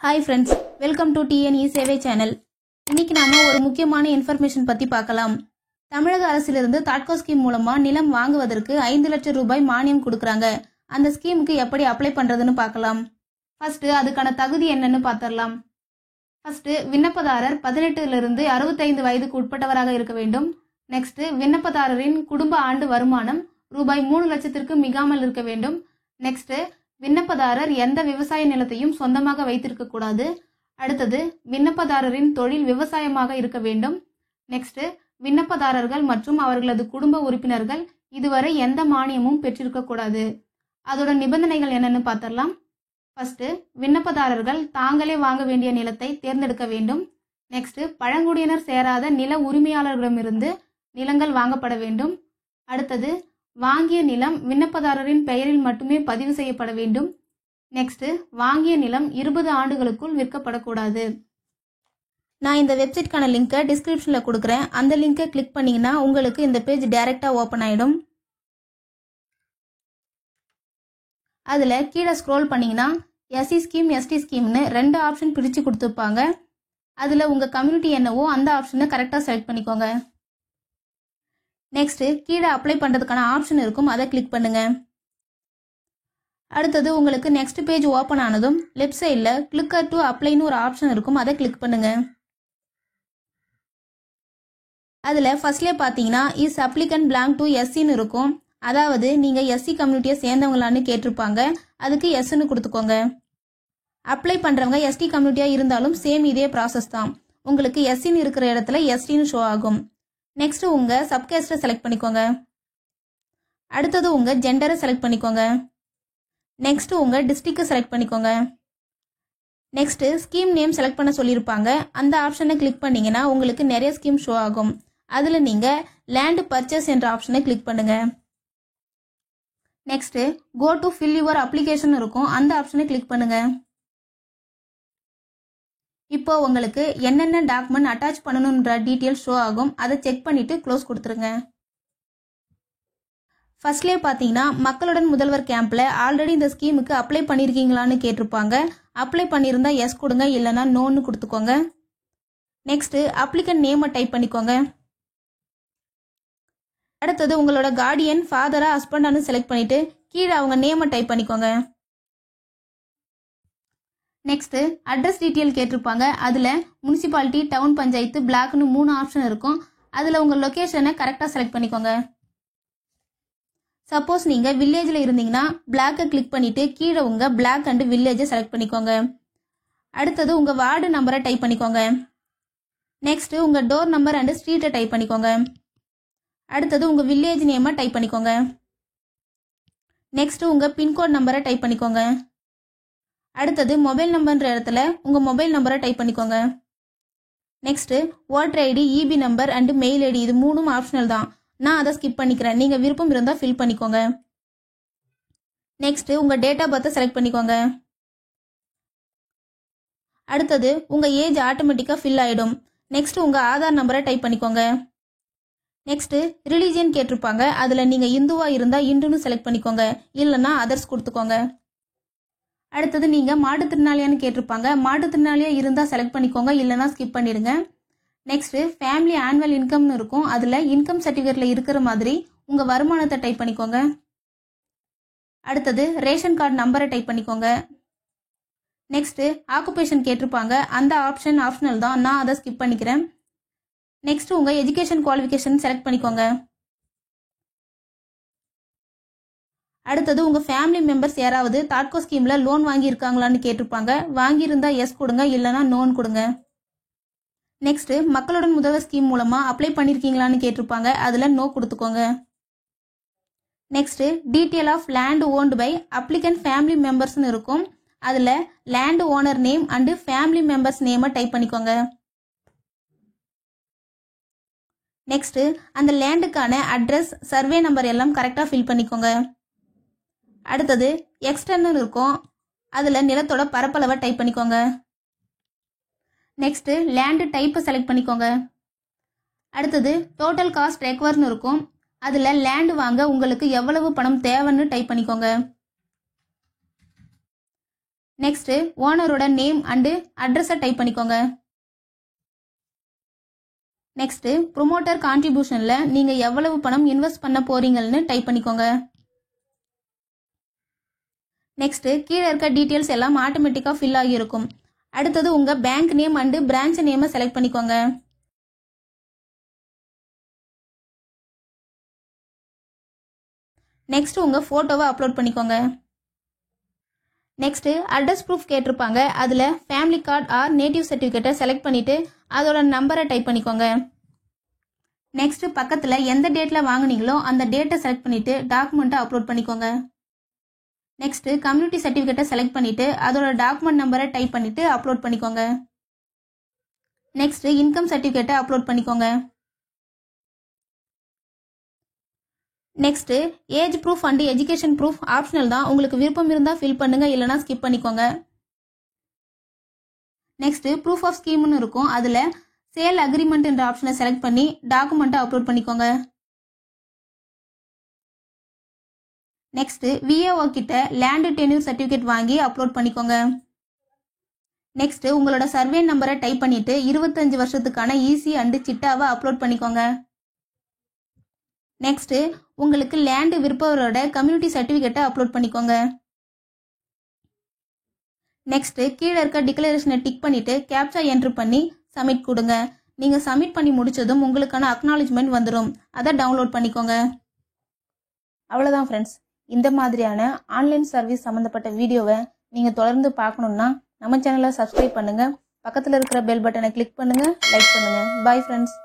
Hi friends, welcome to TNE சேவை channel. இன்னைக்கு நாம ஒரு முக்கியமான இன்ஃபர்மேஷன் பத்தி பார்க்கலாம். தமிழக அரசிலிருந்து தாட்கோ ஸ்கீம் மூலமா நிலம் வாங்குவதற்கு 5 லட்சம் ரூபாய் மானியம் கொடுக்கறாங்க. அந்த ஸ்கீமுக்கு எப்படி அப்ளை பண்றதுன்னு பார்க்கலாம். ஃபர்ஸ்ட் அதுக்கான தகுதி என்னன்னு பார்த்தறலாம். ஃபர்ஸ்ட் விண்ணப்பதாரர் 18 இலிருந்து 65 வயதுக்கு உட்பட்டவராக இருக்க வேண்டும். நெக்ஸ்ட் விண்ணப்பதாரரின் குடும்ப ஆண்டு வருமானம் ரூபாய் 3 லட்சத்திற்கு மிகாமல் இருக்க வேண்டும். நெக்ஸ்ட் விண்ணப்பதாரர் எந்த விவசாய நிலத்தையும் சொந்தமாக வைத்திருக்க கூடாது. அடுத்தது விண்ணப்பதாரரின் தொழில் விவசாயமாக இருக்க வேண்டும். நெக்ஸ்ட் விண்ணப்பதாரர்கள் மற்றும் அவர்களது குடும்ப உறுப்பினர்கள் இதுவரை எந்த மானியமும் பெற்றிருக்க கூடாது. அதோட நிபந்தனைகள் என்னன்னு பார்த்தரலாம். ஃபர்ஸ்ட் விண்ணப்பதாரர்கள் தாங்களே வாங்க வேண்டிய நிலத்தை தேர்ந்தெடுக்க வேண்டும். நெக்ஸ்ட் பழங்குடியினர் சேராத நில உரிமையாளர்களிடமிருந்து நிலங்கள் வாங்கப்பட வேண்டும். அடுத்தது வாங்கிய நிலம் விண்ணப்பதாரரின் பெயரில் மட்டுமே பதிவு செய்யப்பட வேண்டும். நெக்ஸ்ட் வாங்கிய நிலம் 20 ஆண்டுகளுக்குள் விற்கப்படக்கூடாது. நான் இந்த வெப்சைட்கான லிங்கை டிஸ்கிரிப்ஷன்ல கொடுக்குறேன். அந்த லிங்கை கிளிக் பண்ணீங்கன்னா உங்களுக்கு இந்த பேஜ் டைரக்டா ஓபன் ஆயிடும். அதுல கீழே ஸ்க்ரோல் பண்ணீங்கன்னா எஸ்சி ஸ்கீம் எஸ்டி ஸ்கீம்னு 2 ஆப்ஷன் பிரிச்சு கொடுத்துருப்பாங்க. அதுல உங்க கம்யூனிட்டி என்னவோ அந்த ஆப்ஷனை கரெக்டா செலக்ட் பண்ணிக்கோங்க. நெக்ஸ்ட் கீழே அப்ளை பண்றதுக்கான ஆப்ஷன் இருக்கும், அதை கிளிக் பண்ணுங்க. அடுத்தது உங்களுக்கு நெக்ஸ்ட் பேஜ் ஓபன் ஆனதும் லெஃப்ட் சைட்ல கிளிக்கர் டு அப்ளைன்னு ஒரு ஆப்ஷன் இருக்கும், அதை கிளிக் பண்ணுங்க. அதுல ஃபர்ஸ்ட்லேயே பாத்தீங்கன்னா இஸ் அப்ளிகன்ட் பிலாங் டு எஸ்சின்னு இருக்கும். அதாவது நீங்க எஸ்சி கம்யூனிட்டியை சேர்ந்தவங்களான்னு கேட்டிருப்பாங்க, அதுக்கு எஸ்ன்னு கொடுத்துக்கோங்க. அப்ளை பண்றவங்க எஸ்டி கம்யூனிட்டியா இருந்தாலும் சேம் இதே ப்ராசஸ் தான். உங்களுக்கு எஸ்சின்னு இருக்கிற இடத்துல எஸ்டின்னு ஷோ ஆகும். நெக்ஸ்ட் உங்க சப்கேஸ்டை செலக்ட் பண்ணிக்கோங்க. அடுத்தது உங்க ஜெண்டரை செலக்ட் பண்ணிக்கோங்க. நெக்ஸ்ட் உங்க டிஸ்ட்ரிக்ட் செலக்ட் பண்ணிக்கோங்க. நெக்ஸ்ட் ஸ்கீம் நேம் செலக்ட் பண்ண சொல்லியிருப்பாங்க, அந்த ஆப்ஷனை கிளிக் பண்ணீங்கன்னா உங்களுக்கு நிறைய ஸ்கீம் ஷோ ஆகும். அதுல நீங்க லேண்ட் பர்ச்சேஸ் என்ற ஆப்ஷனை கிளிக் பண்ணுங்க. Next go to fill your application இருக்கும், அந்த ஆப்ஷனை கிளிக் பண்ணுங்க. இப்போ உங்களுக்கு என்னென்ன டாக்குமெண்ட் அட்டாச் பண்ணணும்ன்ற டீட்டெயில் ஷோ ஆகும், அதை செக் பண்ணிட்டு க்ளோஸ் கொடுத்துருங்க. ஃபர்ஸ்ட்லேயே பார்த்தீங்கன்னா மக்களுடன் முதல்வர் கேம்ப்ல ஆல்ரெடி இந்த ஸ்கீமுக்கு அப்ளை பண்ணியிருக்கீங்களான்னு கேட்டிருப்பாங்க. அப்ளை பண்ணியிருந்தா எஸ் கொடுங்க, இல்லைன்னா நோன்னு கொடுத்துக்கோங்க. நெக்ஸ்ட் அப்ளிகன்ட் நேமை டைப் பண்ணிக்கோங்க. அடுத்தது உங்களோட கார்டியன் ஃபாதரா ஹஸ்பண்டானு செலக்ட் பண்ணிட்டு கீழே அவங்க நேமை டைப் பண்ணிக்கோங்க. நெக்ஸ்ட் அட்ரஸ் டீட்டெயில் கேட்டிருப்பாங்க, அதுல முனிசிபாலிட்டி, டவுன், பஞ்சாயத்து, பிளாக்னு 3 ஆப்ஷன் இருக்கும். அதுல உங்க லொகேஷனை கரெக்டா செலக்ட் பண்ணிக்கோங்க. சப்போஸ் நீங்க வில்லேஜ்ல இருந்தீங்கன்னா பிளாக்கை கிளிக் பண்ணிட்டு கீழே உங்க பிளாக் அண்ட் வில்லேஜை செலக்ட் பண்ணிக்கோங்க. அடுத்தது உங்க வார்டு நம்பரை டைப் பண்ணிக்கோங்க. நெக்ஸ்ட் உங்க டோர் நம்பர் அண்ட் ஸ்ட்ரீட்டை டைப் பண்ணிக்கோங்க. அடுத்தது உங்க வில்லேஜ் நேமை டைப் பண்ணிக்கோங்க. நெக்ஸ்ட் உங்க பின்கோட் நம்பரை டைப் பண்ணிக்கோங்க. அடுத்தது மொபைல் நம்பர்ன்ற இடத்துல உங்க மொபைல் நம்பரை டைப் பண்ணிக்கோங்க. Next voter ID, EB number and mail ID, இது 3 ஆப்ஷனல் தான். நான் அதை ஸ்கிப் பண்ணிக்கிறேன், நீங்க விருப்பம் இருந்தா ஃபில் பண்ணிக்கோங்க. நெக்ஸ்ட் உங்க டேட் ஆஃப் பர்த் செலக்ட் பண்ணிக்கோங்க. அடுத்தது உங்க ஏஜ் ஆட்டோமேட்டிக்கா ஃபில் ஆயிடும். நெக்ஸ்ட் உங்க ஆதார் நம்பரை டைப் பண்ணிக்கோங்க. நெக்ஸ்ட் ரிலிஜியன் கேட்டிருப்பாங்க, அதுல நீங்க இந்துவா இருந்தா இந்துன்னு செலக்ட் பண்ணிக்கோங்க, இல்லைன்னா அதர்ஸ் கொடுத்துக்கோங்க. அடுத்தது நீங்க மாற்றுத்திறனாளியான்னு கேட்டிருப்பாங்க, மாற்றுத்திறனாளியா இருந்தா செலக்ட் பண்ணிக்கோங்க, இல்லைன்னா ஸ்கிப் பண்ணிடுங்க. நெக்ஸ்ட் ஃபேமிலி ஆனுவல் இன்கம்னு இருக்கும், அதுல இன்கம் சர்டிஃபிகேட்ல இருக்கிற மாதிரி உங்க வருமானத்தை டைப் பண்ணிக்கோங்க. அடுத்தது ரேஷன் கார்டு நம்பரை டைப் பண்ணிக்கோங்க. நெக்ஸ்ட் ஆக்குபேஷன் கேட்டிருப்பாங்க, அந்த ஆப்ஷன் ஆப்ஷனல் தான், நான் அதை ஸ்கிப் பண்ணிக்கிறேன். நெக்ஸ்ட் உங்க எஜுகேஷன் குவாலிஃபிகேஷன் செலக்ட் பண்ணிக்கோங்க. அடுத்தது உங்க ஃபேமிலி மெம்பர்ஸ் யாராவது தாட்கோ ஸ்கீம்ல லோன் வாங்கி இருக்காங்களான்னு கேட்டிருப்பாங்க, வாங்கியிருந்தா எஸ் கொடுங்க, இல்லைன்னா நோன் கொடுங்க. நெக்ஸ்ட் மக்களுடன் முதல்வர் ஸ்கீம் மூலமா அப்ளை பண்ணிருக்கீங்களான்னு கேட்டிருப்பாங்க, அதுல நோ கொடுத்துக்கோங்க. Next detail of land owned by applicant family மெம்பர்ஸ்னு இருக்கும், அதுல land owner name and family members நேமை டைப் பண்ணிக்கோங்க. நெக்ஸ்ட் அந்த லேண்டுக்கான அட்ரஸ், சர்வே நம்பர் எல்லாம் கரெக்டா ஃபில் பண்ணிக்கோங்க. அடுத்தது எக்ஸ்டர்னல் இருக்கும், அதுல நிலத்தோட பரப்பளவை டைப் பண்ணிக்கோங்க. நெக்ஸ்ட் லேண்ட் டைப்பை செலக்ட் பண்ணிக்கோங்க. அடுத்தது டோட்டல் காஸ்ட் ரெக்வயர்னு இருக்கும், அதுல லேண்ட் வாங்க உங்களுக்கு எவ்வளவு பணம் தேவைன்னு டைப் பண்ணிக்கோங்க. நெக்ஸ்ட் ஓனரோட நேம் அண்டு அட்ரஸை டைப் பண்ணிக்கோங்க. நெக்ஸ்ட் ப்ரொமோட்டர் கான்ட்ரிபியூஷன்ல நீங்க எவ்வளவு பணம் இன்வெஸ்ட் பண்ண போறீங்கன்னு டைப் பண்ணிக்கோங்க. நெக்ஸ்ட் கீழே இருக்க டீடைல்ஸ் எல்லாம் ஆட்டோமேட்டிக்கா ஃபில் ஆகி இருக்கும். அடுத்தது உங்க பேங்க் நேம் அண்டு பிரான்ச் நேமை செலக்ட் பண்ணிக்கோங்க. நெக்ஸ்ட் உங்க போட்டோவை அப்லோட் பண்ணிக்கோங்க. நெக்ஸ்ட் அட்ரஸ் ப்ரூஃப் கேட்டிருப்பாங்க. அதுல ஃபேமிலி கார்டு ஆர் நேட்டிவ் சர்டிஃபிகேட்டை செலக்ட் பண்ணிட்டு அதோட நம்பரை டைப் பண்ணிக்கோங்க. நெக்ஸ்ட் பக்கத்துல எந்த டேட்ல வாங்குனீங்களோ அந்த டேட்டை செலக்ட் பண்ணிட்டு டாக்குமெண்ட்டை அப்லோட் பண்ணிக்கோங்க. நெக்ஸ்ட் கம்யூனிட்டி சர்டிஃபிகேட்டை செலக்ட் பண்ணிட்டு அதோட டாக்குமெண்ட் நம்பரை டைப் பண்ணிட்டு அப்லோட் பண்ணிக்கோங்க. நெக்ஸ்ட் இன்கம் சர்டிஃபிகேட்டை அப்லோட் பண்ணிக்கோங்க. Next age proof and education proof optional தான். உங்களுக்கு விருப்பம் இருந்தால் ஃபில் பண்ணுங்க, இல்லைனா ஸ்கிப் பண்ணிக்கோங்க. நெக்ஸ்ட் ப்ரூஃப் ஆஃப் ஸ்கீம்னு இருக்கும். அதில் சேல் அக்ரிமெண்ட் என்ற ஆப்ஷனை செலக்ட் பண்ணி டாக்குமெண்ட்டை அப்லோட் பண்ணிக்கோங்க. நெக்ஸ்ட் விஏஓ கிட்ட லேண்ட் டென்யூர் சர்டிஃபிகேட் வாங்கி அப்லோட் பண்ணிக்கோங்க. நெக்ஸ்ட் உங்களோட சர்வே நம்பரை டைப் பண்ணிட்டு 25 வருஷத்துக்கான ஈசி அண்ட் சிட்டாவை அப்லோட் பண்ணிக்கோங்க. நெக்ஸ்ட் உங்களுக்கு லேண்ட் விற்பவரோட கம்யூனிட்டி சர்டிஃபிகேட்டை அப்லோட் பண்ணிக்கோங்க. நெக்ஸ்ட் கீழே இருக்க டிக்ளரேஷனை டிக் பண்ணிட்டு கேப்சா என்ட்ரு பண்ணி சப்மிட் கொடுங்க. நீங்க சப்மிட் பண்ணி முடிச்சதும் உங்களுக்கான அக்னாலஜ்மெண்ட் வந்துடும். அதை டவுன்லோட் பண்ணிக்கோங்க. அவ்வளோதான் ஃப்ரெண்ட்ஸ். இந்த மாதிரியான ஆன்லைன் சர்வீஸ் சம்மந்தப்பட்ட வீடியோவை நீங்க தொடர்ந்து பார்க்கணும்னா நம்ம சேனலை சப்ஸ்கிரைப் பண்ணுங்க. பக்கத்தில் இருக்கிற பெல் பட்டனை கிளிக் பண்ணுங்க, லைக் பண்ணுங்க. Bye friends.